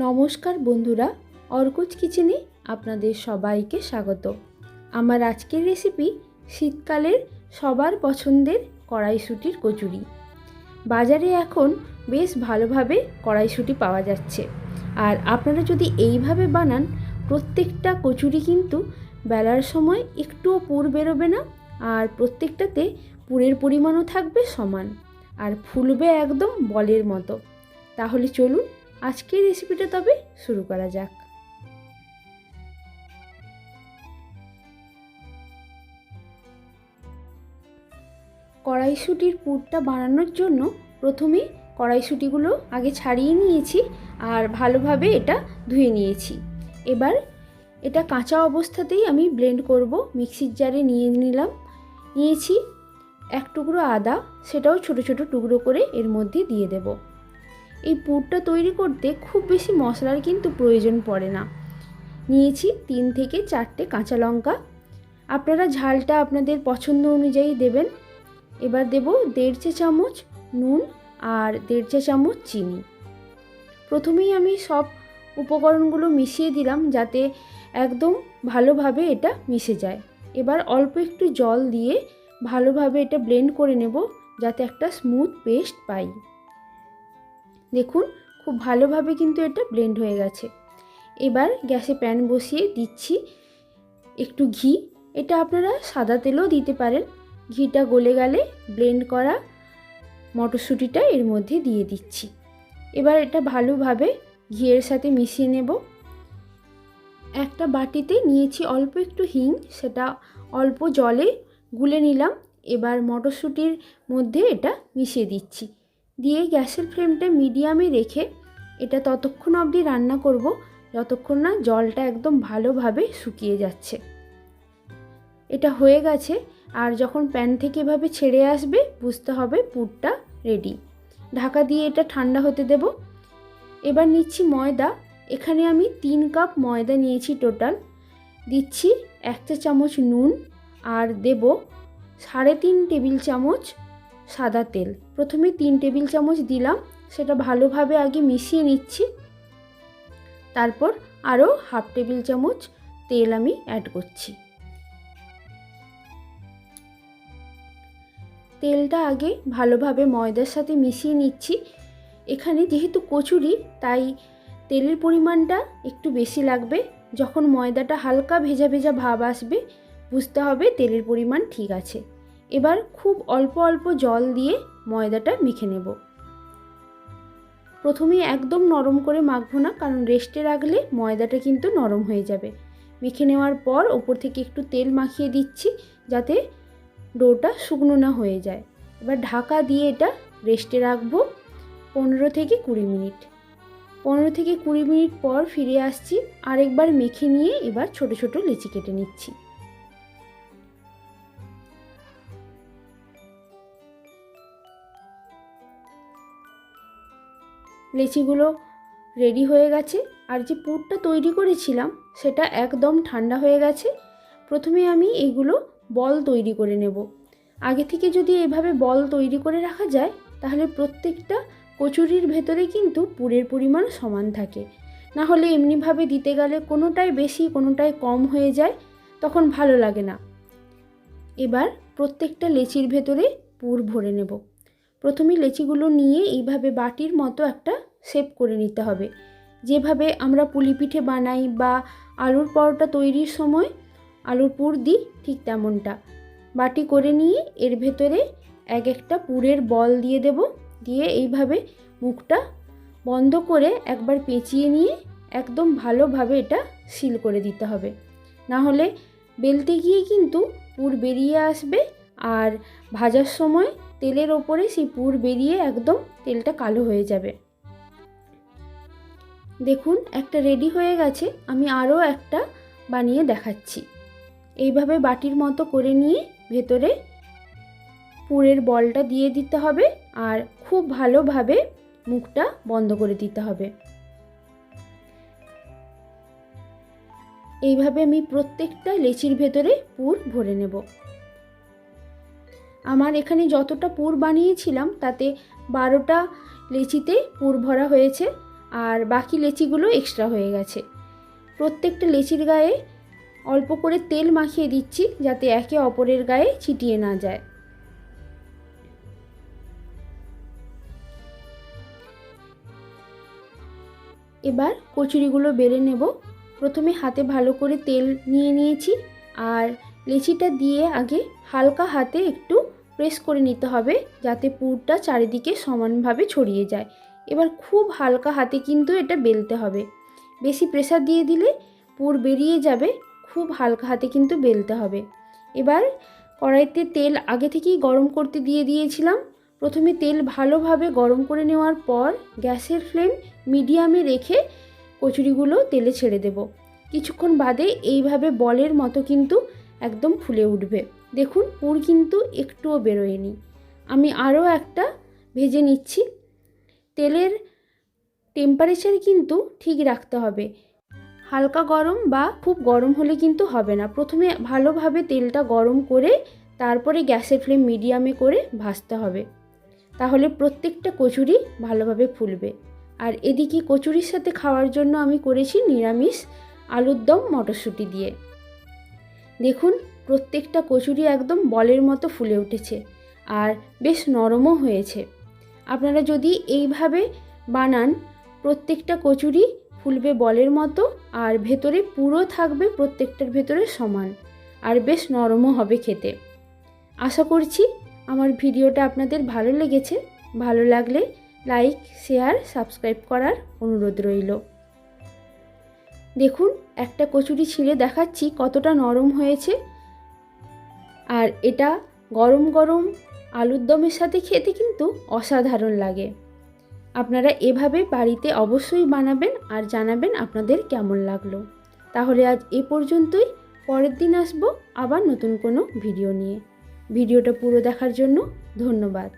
নমস্কার বন্ধুরা, অর্কুজ কিচেনে আপনাদের সবাইকে স্বাগত। আমার আজকের রেসিপি শীতকালের সবার পছন্দের কড়াইশুঁটির কচুরি। বাজারে এখন বেশ ভালোভাবে কড়াইশুঁটি পাওয়া যাচ্ছে, আর আপনারা যদি এইভাবে বানান প্রত্যেকটা কচুরি কিন্তু বেলার সময় একটুও পুর বেরোবে না, আর প্রত্যেকটাতে পুরের পরিমাণও থাকবে সমান, আর ফুলবে একদম বলের মতো। তাহলে চলুন আজকের রেসিপিটা তবে শুরু করা যাক। কড়াইশুঁটির পুরটা বানানোর জন্য প্রথমে কড়াইশুঁটিগুলো আগে ছাড়িয়ে নিয়েছি আর ভালোভাবে এটা ধুয়ে নিয়েছি। এবার এটা কাঁচা অবস্থাতেই আমি ব্লেন্ড করব। মিক্সির জারে নিয়েছি এক টুকরো আদা, সেটাও ছোট ছোট টুকরো করে এর মধ্যে দিয়ে দেব। এই পুরটা তৈরি করতে খুব বেশি মশলার কিন্তু প্রয়োজন পড়ে না। নিয়েছি 3 থেকে 4টে কাঁচা লঙ্কা, আপনারা ঝালটা আপনাদের পছন্দ অনুযায়ী দেবেন। এবার দেব 1.5 চা চামচ নুন আর 1.5 চা চামচ চিনি। প্রথমেই আমি সব উপকরণগুলো মিশিয়ে দিলাম যাতে একদম ভালোভাবে এটা মিশে যায়। এবার অল্প একটু জল দিয়ে ভালোভাবে এটা ব্লেন্ড করে নেব যাতে একটা স্মুথ পেস্ট পাই। দেখুন খুব ভালোভাবে কিন্তু এটা ব্লেন্ড হয়ে গেছে। এবার গ্যাসে প্যান বসিয়ে দিচ্ছি একটু ঘি, এটা আপনারা সাদা তেলও দিতে পারেন। ঘিটা গলে গেলে ব্লেন্ড করা মটরশুঁটিটা এর মধ্যে দিয়ে দিচ্ছি। এবার এটা ভালোভাবে ঘিয়ের সাথে মিশিয়ে নেব। একটা বাটিতে নিয়েছি অল্প একটু হিং, সেটা অল্প জলে গুলে নিলাম। এবার মটরশুঁটির মধ্যে এটা মিশিয়ে দিচ্ছি, দিয়ে গ্যাসের ফ্লেমটা মিডিয়ামে রেখে এটা ততক্ষণ অবধি রান্না করব যতক্ষণ না জলটা একদম ভালোভাবে শুকিয়ে যাচ্ছে। এটা হয়ে গেছে, আর যখন প্যান থেকে এভাবে ছেড়ে আসবে বুঝতে হবে পুরটা রেডি। ঢাকা দিয়ে এটা ঠান্ডা হতে দেব। এবার নিচ্ছি ময়দা। এখানে আমি 3 কাপ ময়দা নিয়েছি টোটাল। দিচ্ছি 1 চা চামচ নুন আর দেব 3.5 টেবিল চামচ সাদা তেল। প্রথমে 3 টেবিল চামচ দিলাম, সেটা ভালোভাবে আগে মিশিয়ে নিচ্ছি। তারপর আরও 1/2 টেবিল চামচ তেল আমি অ্যাড করছি। তেলটা আগে ভালোভাবে ময়দার সাথে মিশিয়ে নিচ্ছি। এখানে যেহেতু কচুরি তাই তেলের পরিমাণটা একটু বেশি লাগবে। যখন ময়দাটা হালকা ভেজা ভেজা ভাব আসবে বুঝতে হবে তেলের পরিমাণ ঠিক আছে। এবার খুব অল্প অল্প জল দিয়ে ময়দাটা মেখে নেব। প্রথমে একদম নরম করে মাখবো না, কারণ রেস্টে রাখলে ময়দাটা কিন্তু নরম হয়ে যাবে। মেখে নেওয়ার পর ওপর থেকে একটু তেল মাখিয়ে দিচ্ছি যাতে ডোটা শুকনো না হয়ে যায়। এবার ঢাকা দিয়ে এটা রেস্টে রাখবো 15 থেকে 20 মিনিট। 15 থেকে 20 মিনিট পর ফিরে আসছি। আরেকবার মেখে নিয়ে এবার ছোট ছোট লেচি কেটে নিচ্ছি। লেচিগুলো রেডি হয়ে গেছে, আর যে পুরটা তৈরি করেছিলাম সেটা একদম ঠান্ডা হয়ে গেছে। প্রথমে আমি এইগুলো বল তৈরি করে নেব। আগে থেকে যদি এভাবে বল তৈরি করে রাখা যায় তাহলে প্রত্যেকটা কচুরির ভেতরে কিন্তু পুরের পরিমাণ সমান থাকে। না হলে এমনিভাবে দিতে গেলে কোনোটাই বেশি কোনোটাই কম হয়ে যায়, তখন ভালো লাগে না। এবার প্রত্যেকটা লেচির ভেতরে পুর ভরে নেব। প্রথমে লেচিগুলো নিয়ে এইভাবে বাটির মতো একটা শেপ করে নিতে হবে, যেভাবে আমরা পুলি পিঠে বানাই বা আলুর পরোটা তৈরির সময় আলুর পুর দিই, ঠিক তেমনটা বাটি করে নিয়ে এর ভেতরে এক একটা পুরের বল দিয়ে দেব। দিয়ে এইভাবে মুখটা বন্ধ করে একবার পেঁচিয়ে নিয়ে একদম ভালোভাবে এটা সিল করে দিতে হবে। না হলে বেলতে গিয়ে কিন্তু পুর বেরিয়ে আসবে, আর ভাজার সময় তেলের ওপরে সেই পুর বেরিয়ে একদম তেলটা কালো হয়ে যাবে। দেখুন একটা রেডি হয়ে গেছে, আমি আরও একটা বানিয়ে দেখাচ্ছি। এইভাবে বাটির মতো করে নিয়ে ভেতরে পুরের বলটা দিয়ে দিতে হবে, আর খুব ভালোভাবে মুখটা বন্ধ করে দিতে হবে। এইভাবে আমি প্রত্যেকটা লেচির ভেতরে পুর ভরে নেব। আমার এখানে যতটা পুর বানিয়েছিলাম তাতে 12টা লেচিতে পুর ভরা হয়েছে। আর বাকি লেচিগুলো এক্সট্রা হয়ে গেছে। প্রত্যেকটা লেচির গায়ে অল্প করে তেল মাখিয়ে দিচ্ছি যাতে একে অপরের গায়ে ছিটিয়ে না যায়। এবার কচুরিগুলো বেলে নেব। প্রথমে হাতে ভালো করে তেল নিয়ে নিয়েছি আর লেচিটা দিয়ে আগে হালকা হাতে একটু প্রেস করে নিতে হবে যাতে পুরটা চারিদিকে সমানভাবে ছড়িয়ে যায়। এবার খুব হালকা হাতে কিন্তু এটা বেলতে হবে, বেশি প্রেসার দিয়ে দিলে পুর বেরিয়ে যাবে। খুব হালকা হাতে কিন্তু বেলতে হবে। এবার কড়াইতে তেল আগে থেকেই গরম করতে দিয়ে দিয়েছিলাম। প্রথমে তেল ভালোভাবে গরম করে নেওয়ার পর গ্যাসের ফ্লেম মিডিয়ামে রেখে কচুরিগুলো তেলে ছেড়ে দেব। কিছুক্ষণ বাদে এইভাবে বলের মতো কিন্তু একদম ফুলে উঠবে। দেখুন পুর কিন্তু একটুও বেরোয়নি। আমি আরও একটা ভেজে নিচ্ছি। তেলের টেম্পারেচার কিন্তু ঠিক রাখতে হবে, হালকা গরম বা খুব গরম হলে কিন্তু হবে না। প্রথমে ভালোভাবে তেলটা গরম করে তারপরে গ্যাসের ফ্লেম মিডিয়ামে করে ভাজতে হবে, তাহলে প্রত্যেকটা কচুরি ভালোভাবে ফুলবে। আর এদিকে কচুরির সাথে খাওয়ার জন্য আমি করেছি নিরামিষ আলুর দম মটরশুঁটি দিয়ে। দেখুন প্রত্যেকটা কচুরি একদম বলের মতো ফুলে উঠেছে আর বেশ নরমও হয়েছে। আপনারা যদি এইভাবে বানান প্রত্যেকটা কচুরি ফুলবে বলের মতো আর ভেতরে পুরো থাকবে প্রত্যেকটার ভেতরে সমান আর বেশ নরমও হবে খেতে। আশা করছি আমার ভিডিওটা আপনাদের ভালো লেগেছে। ভালো লাগলে লাইক, শেয়ার, সাবস্ক্রাইব করার অনুরোধ রইল। দেখুন একটা কচুরি ছিঁড়ে দেখাচ্ছি কতটা নরম হয়েছে। আর এটা গরম গরম আলুর দমের সাথে খেতে কিন্তু অসাধারণ লাগে। আপনারা এভাবে বাড়িতে অবশ্যই বানাবেন আর জানাবেন আপনাদের কেমন লাগলো। তাহলে আজ এ পর্যন্তই। পরের দিন আসবো আবার নতুন কোনো ভিডিও নিয়ে। ভিডিওটা পুরো দেখার জন্য ধন্যবাদ।